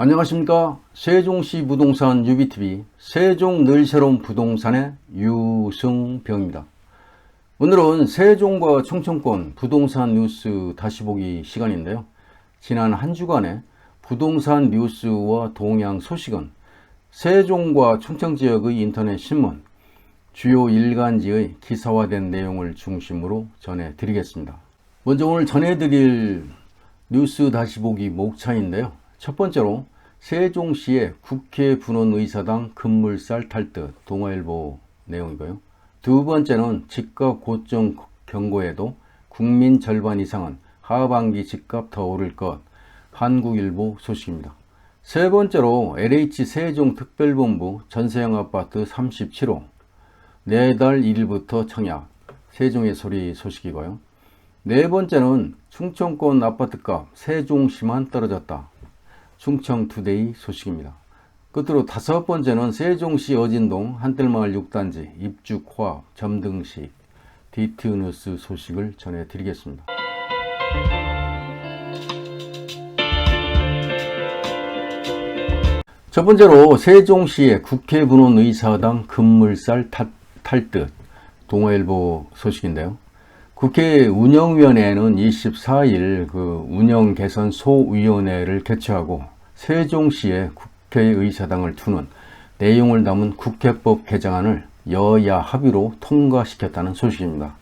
안녕하십니까. 세종시 부동산 유비TV 세종 늘 새로운 부동산의 유승병입니다. 오늘은 세종과 충청권 부동산 뉴스 다시 보기 시간인데요. 지난 한 주간의 부동산 뉴스와 동향 소식은 세종과 충청 지역의 인터넷 신문, 주요 일간지의 기사화된 내용을 중심으로 전해드리겠습니다. 먼저 오늘 전해드릴 뉴스 다시 보기 목차인데요. 첫 번째로 세종시의 국회 분원의사당 급물살 탈듯 동아일보 내용이고요. 두 번째는 집값 고점 경고에도 국민 절반 이상은 하반기 집값 더 오를 것 한국일보 소식입니다. 세 번째로 LH 세종특별본부 전세형 아파트 37호 내달 1일부터 청약 세종의 소리 소식이고요. 네 번째는 충청권 아파트값 세종시만 떨어졌다 충청투데이 소식입니다. 끝으로 다섯 번째는 세종시 어진동 한뜰마을 6단지 입주 코앞 점등식 디트뉴스 소식을 전해드리겠습니다. 첫 번째로 세종시의 국회 분원의사당 급물살 탈듯 동아일보 소식인데요. 국회 운영위원회는 24일 운영개선 소위원회를 개최하고 세종시의 국회의사당을 두는 내용을 담은 국회법 개정안을 여야 합의로 통과시켰다는 소식입니다.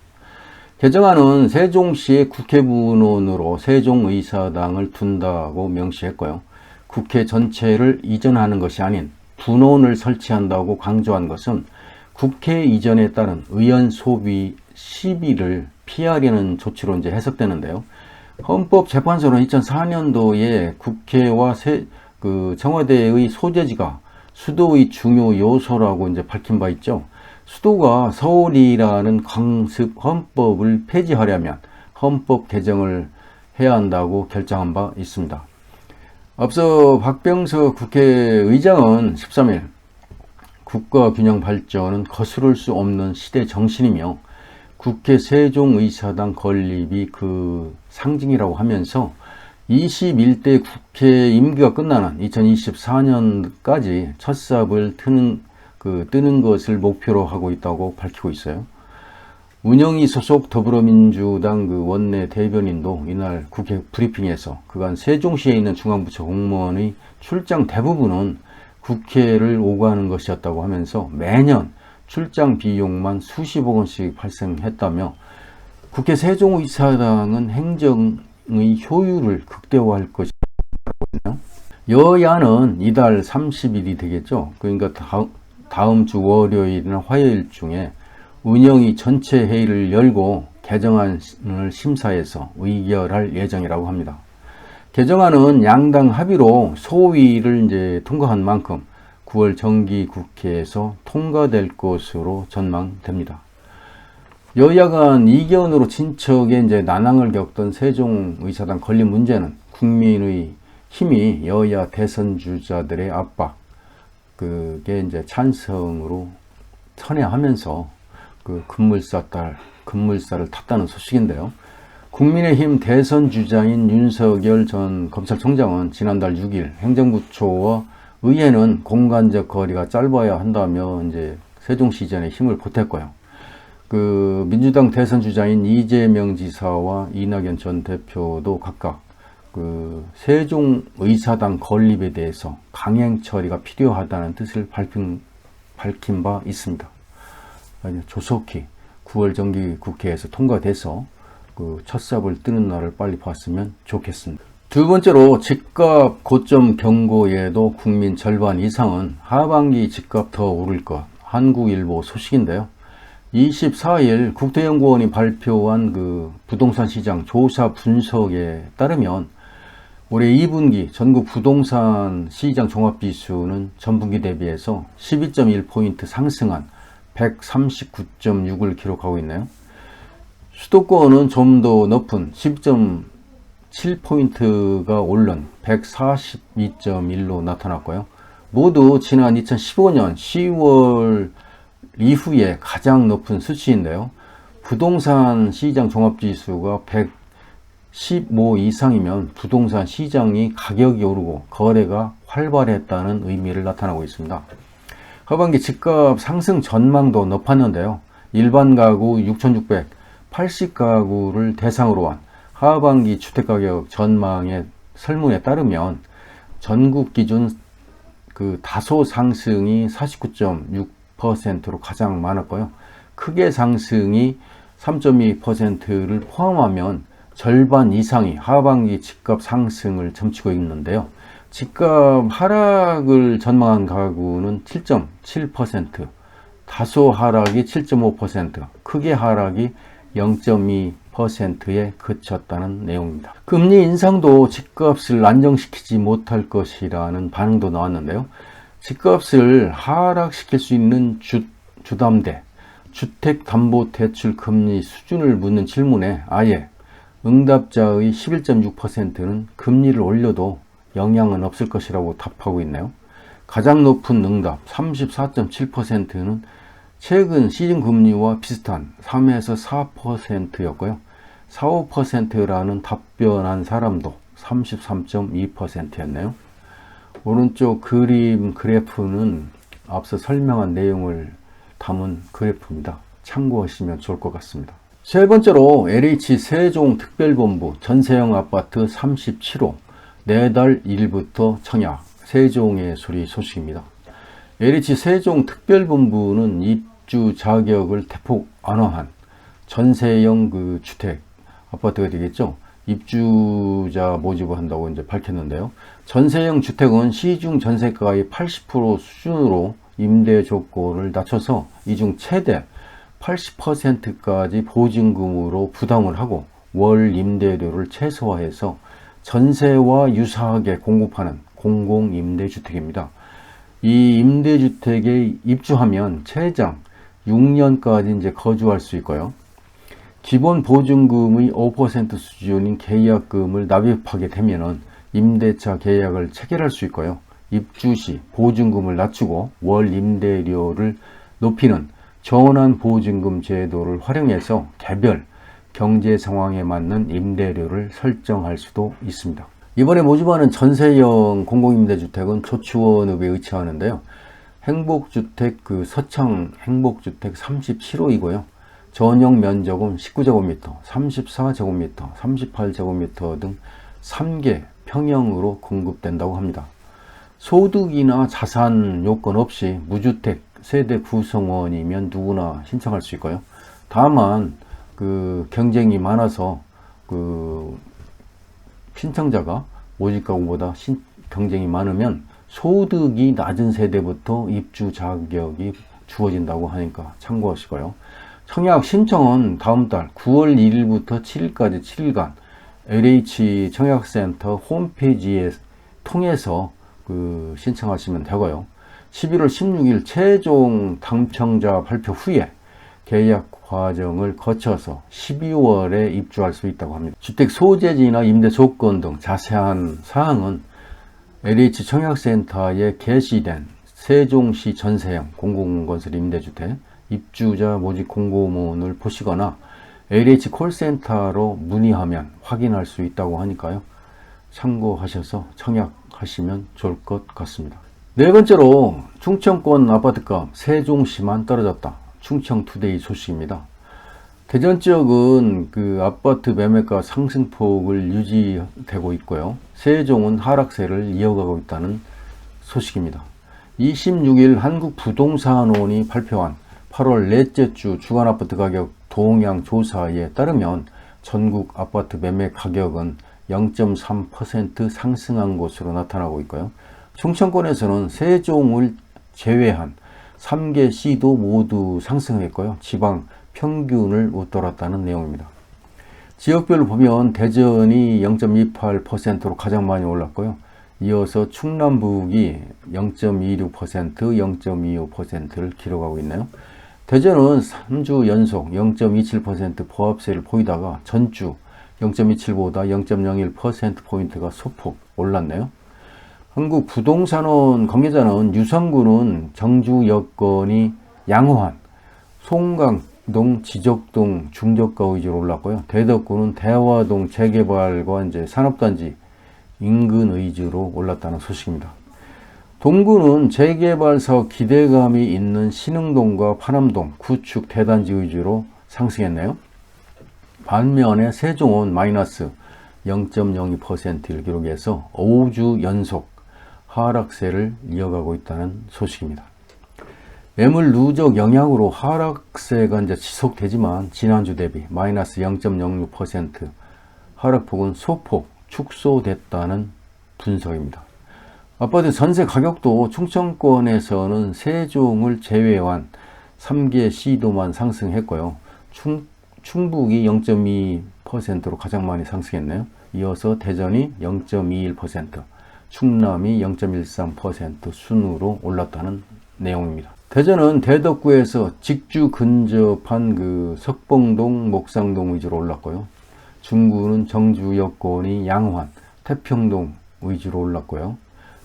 개정안은 세종시의 국회분원으로 세종의사당을 둔다고 명시했고요. 국회 전체를 이전하는 것이 아닌 분원을 설치한다고 강조한 것은 국회 이전에 따른 의원 소비 시비를 피하려는 조치로 해석되는데요. 헌법재판소는 2004년도에 국회와 청와대의 소재지가 수도의 중요 요소라고 밝힌 바 있죠. 수도가 서울이라는 강습 헌법을 폐지하려면 헌법 개정을 해야 한다고 결정한 바 있습니다. 앞서 박병석 국회의장은 13일 국가균형 발전은 거스를 수 없는 시대 정신이며 국회 세종의사당 건립이 그 상징이라고 하면서 21대 국회 임기가 끝나는 2024년까지 첫 삽을 뜨는 것을 목표로 하고 있다고 밝히고 있어요. 운영위 소속 더불어민주당 원내 대변인도 이날 국회 브리핑에서 그간 세종시에 있는 중앙부처 공무원의 출장 대부분은 국회를 오가는 것이었다고 하면서 매년 출장 비용만 수십억 원씩 발생했다며 국회 세종의사당은 행정의 효율을 극대화할 것이라고 여야는 이달 30일이 되겠죠. 그러니까 다음 주 월요일이나 화요일 중에 운영위 전체 회의를 열고 개정안을 심사해서 의결할 예정이라고 합니다. 개정안은 양당 합의로 소위를 통과한 만큼 9월 정기국회에서 통과될 것으로 전망됩니다. 여야 간 이견으로 친척에 난항을 겪던 세종의사당 건립 문제는 국민의 힘이 여야 대선 주자들의 압박, 그게 찬성으로 선회하면서 급물살을 탔다는 소식인데요. 국민의힘 대선 주자인 윤석열 전 검찰총장은 지난달 6일 행정부처와 의회는 공간적 거리가 짧아야 한다며 세종시전에 힘을 보탰고요. 민주당 대선 주자인 이재명 지사와 이낙연 전 대표도 각각 세종의사당 건립에 대해서 강행 처리가 필요하다는 뜻을 밝힌 바 있습니다. 조속히 9월 정기국회에서 통과돼서 첫 삽을 뜨는 날을 빨리 봤으면 좋겠습니다. 두 번째로 집값 고점 경고에도 국민 절반 이상은 하반기 집값 더 오를 것 한국일보 소식인데요. 24일 국토연구원이 발표한 부동산 시장 조사 분석에 따르면 올해 2분기 전국 부동산 시장 종합지수는 전분기 대비해서 12.1포인트 상승한 139.6을 기록하고 있네요. 수도권은 좀 더 높은 10.7포인트가 오른 142.1로 나타났고요. 모두 지난 2015년 10월 이후에 가장 높은 수치인데요. 부동산 시장 종합지수가 115 이상이면 부동산 시장이 가격이 오르고 거래가 활발했다는 의미를 나타나고 있습니다. 하반기 집값 상승 전망도 높았는데요. 일반 가구 6,680가구를 대상으로 한 하반기 주택가격 전망의 설문에 따르면 전국 기준 그 다소 상승이 49.6%로 가장 많았고요. 크게 상승이 3.2%를 포함하면 절반 이상이 하반기 집값 상승을 점치고 있는데요. 집값 하락을 전망한 가구는 7.7%, 다소 하락이 7.5%, 크게 하락이 0.2%에 그쳤다는 내용입니다. 금리 인상도 집값을 안정시키지 못할 것이라는 반응도 나왔는데요. 집값을 하락시킬 수 있는 주담대, 주택담보대출 금리 수준을 묻는 질문에 아예 응답자의 11.6%는 금리를 올려도 영향은 없을 것이라고 답하고 있네요. 가장 높은 응답 34.7%는 최근 시중 금리와 비슷한 3에서 4%였고요. 4, 5%라는 답변한 사람도 33.2%였네요. 오른쪽 그림 그래프는 앞서 설명한 내용을 담은 그래프입니다. 참고하시면 좋을 것 같습니다. 세 번째로 LH 세종특별본부 전세형 아파트 37호 내달 1일부터 청약 세종의 소리 소식입니다. LH 세종특별본부는 입주 자격을 대폭 완화한 전세형 그 주택 아파트가 되겠죠. 입주자 모집을 한다고 이제 밝혔는데요. 전세형 주택은 시중 전세가의 80% 수준으로 임대 조건을 낮춰서 이중 최대 80%까지 보증금으로 부담을 하고 월 임대료를 최소화해서 전세와 유사하게 공급하는 공공임대주택입니다. 이 임대주택에 입주하면 최장 6년까지 이제 거주할 수 있고요. 기본 보증금의 5% 수준인 계약금을 납입하게 되면은 임대차 계약을 체결할 수 있고요. 입주 시 보증금을 낮추고 월 임대료를 높이는 전환 보증금 제도를 활용해서 개별 경제 상황에 맞는 임대료를 설정할 수도 있습니다. 이번에 모집하는 전세형 공공임대주택은 조치원읍에 위치하는데요. 행복주택 그 서창 행복주택 37호이고요. 전용 면적은 19제곱미터, 34제곱미터, 38제곱미터 등 3개 평형으로 공급된다고 합니다. 소득이나 자산 요건 없이 무주택 세대 구성원이면 누구나 신청할 수 있고요. 다만 그 경쟁이 많아서 그 신청자가 모집 가구보다 경쟁이 많으면 소득이 낮은 세대부터 입주 자격이 주어진다고 하니까 참고하시고요. 청약 신청은 다음 달 9월 1일부터 7일까지 7일간 LH 청약센터 홈페이지에 통해서 그 신청하시면 되고요. 11월 16일 최종 당첨자 발표 후에 계약 과정을 거쳐서 12월에 입주할 수 있다고 합니다. 주택 소재지나 임대 조건 등 자세한 사항은 LH 청약센터에 게시된 세종시 전세형 공공건설 임대주택 입주자 모집 공고문을 보시거나 LH 콜센터로 문의하면 확인할 수 있다고 하니까요. 참고하셔서 청약하시면 좋을 것 같습니다. 네 번째로 충청권 아파트값 세종시만 떨어졌다. 충청투데이 소식입니다. 대전 지역은 그 아파트 매매가 상승폭을 유지되고 있고요. 세종은 하락세를 이어가고 있다는 소식입니다. 26일 한국부동산원이 발표한 8월 넷째 주 주간 아파트 가격 동향 조사에 따르면 전국 아파트 매매 가격은 0.3% 상승한 것으로 나타나고 있고요. 충청권에서는 세종을 제외한 3개 시도 모두 상승했고요. 지방 평균을 웃돌았다는 내용입니다. 지역별로 보면 대전이 0.28%로 가장 많이 올랐고요. 이어서 충남북이 0.26%, 0.25%를 기록하고 있네요. 대전은 3주 연속 0.27% 보합세를 보이다가 전주 0.27보다 0.01%포인트가 소폭 올랐네요. 한국부동산원 관계자는 유성구는 정주 여건이 양호한 송강동, 지적동 중저가 위주로 올랐고요. 대덕구는 대화동 재개발과 이제 산업단지 인근 위주로 올랐다는 소식입니다. 동구는 재개발 사업 기대감이 있는 신흥동과 파남동, 구축 대단지 위주로 상승했네요. 반면에 세종은 마이너스 0.02%를 기록해서 5주 연속 하락세를 이어가고 있다는 소식입니다. 매물 누적 영향으로 하락세가 이제 지속되지만 지난주 대비 마이너스 0.06% 하락폭은 소폭 축소됐다는 분석입니다. 아파트 전세 가격도 충청권에서는 세종을 제외한 3개 시도만 상승했고요. 충북이 0.2%로 가장 많이 상승했네요. 이어서 대전이 0.21%, 충남이 0.13% 순으로 올랐다는 내용입니다. 대전은 대덕구에서 직주 근접한 석봉동, 목상동 위주로 올랐고요. 중구는 정주 여권이 양환, 태평동 위주로 올랐고요.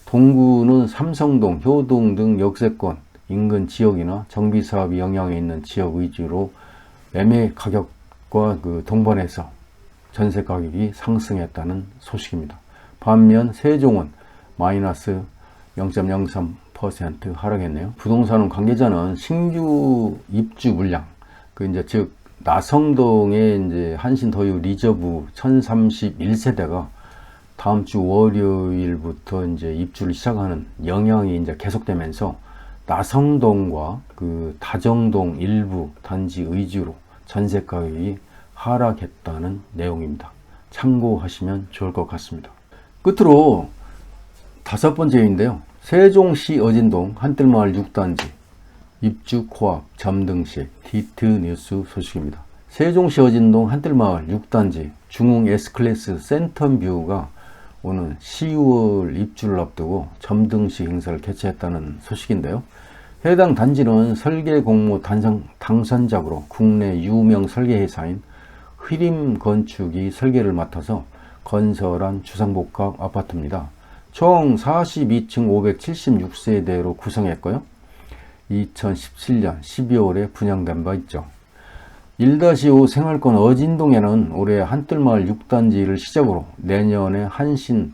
동구는 삼성동, 효동 등 역세권 인근 지역이나 정비사업이 영향이 있는 지역 위주로 매매 가격과 동반해서 전세 가격이 상승했다는 소식입니다. 반면 세종은 마이너스 0.03% 하락했네요. 부동산 관계자는 신규 입주 물량, 즉 나성동의 이제 한신더유 리저브 1031세대가 다음 주 월요일부터 이제 입주를 시작하는 영향이 이제 계속되면서 나성동과 다정동 일부 단지 위주로 전세 가격이 하락했다는 내용입니다. 참고하시면 좋을 것 같습니다. 끝으로 5번째인데요. 세종시 어진동 한뜰마을 6단지 입주 코앞 점등식 디트뉴스 소식입니다. 세종시 어진동 한뜰마을 6단지 중흥 S클래스 센텀뷰가 오늘 10월 입주를 앞두고 점등식 행사를 개최했다는 소식인데요. 해당 단지는 설계 공모 당선작으로 국내 유명 설계회사인 휘림건축이 설계를 맡아서 건설한 주상복합 아파트입니다. 총 42층 576세대로 구성했고요. 2017년 12월에 분양된 바 있죠. 1-5 생활권 어진동에는 올해 한뜰마을 6단지를 시작으로 내년에 한신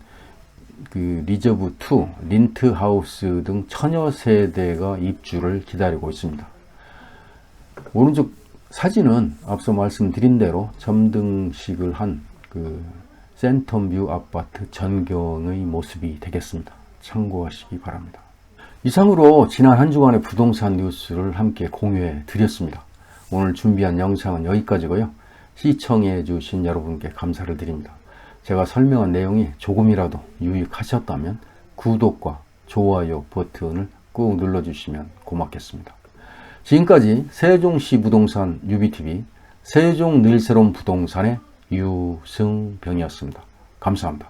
리저브2, 린트하우스 등 천여 세대가 입주를 기다리고 있습니다. 오른쪽 사진은 앞서 말씀드린 대로 점등식을 한 센텀뷰 아파트 전경의 모습이 되겠습니다. 참고하시기 바랍니다. 이상으로 지난 한 주간의 부동산 뉴스를 함께 공유해 드렸습니다. 오늘 준비한 영상은 여기까지고요. 시청해 주신 여러분께 감사를 드립니다. 제가 설명한 내용이 조금이라도 유익하셨다면 구독과 좋아요 버튼을 꾹 눌러주시면 고맙겠습니다. 지금까지 세종시 부동산 유비TV 세종 늘 새로운 부동산의 유승병이었습니다. 감사합니다.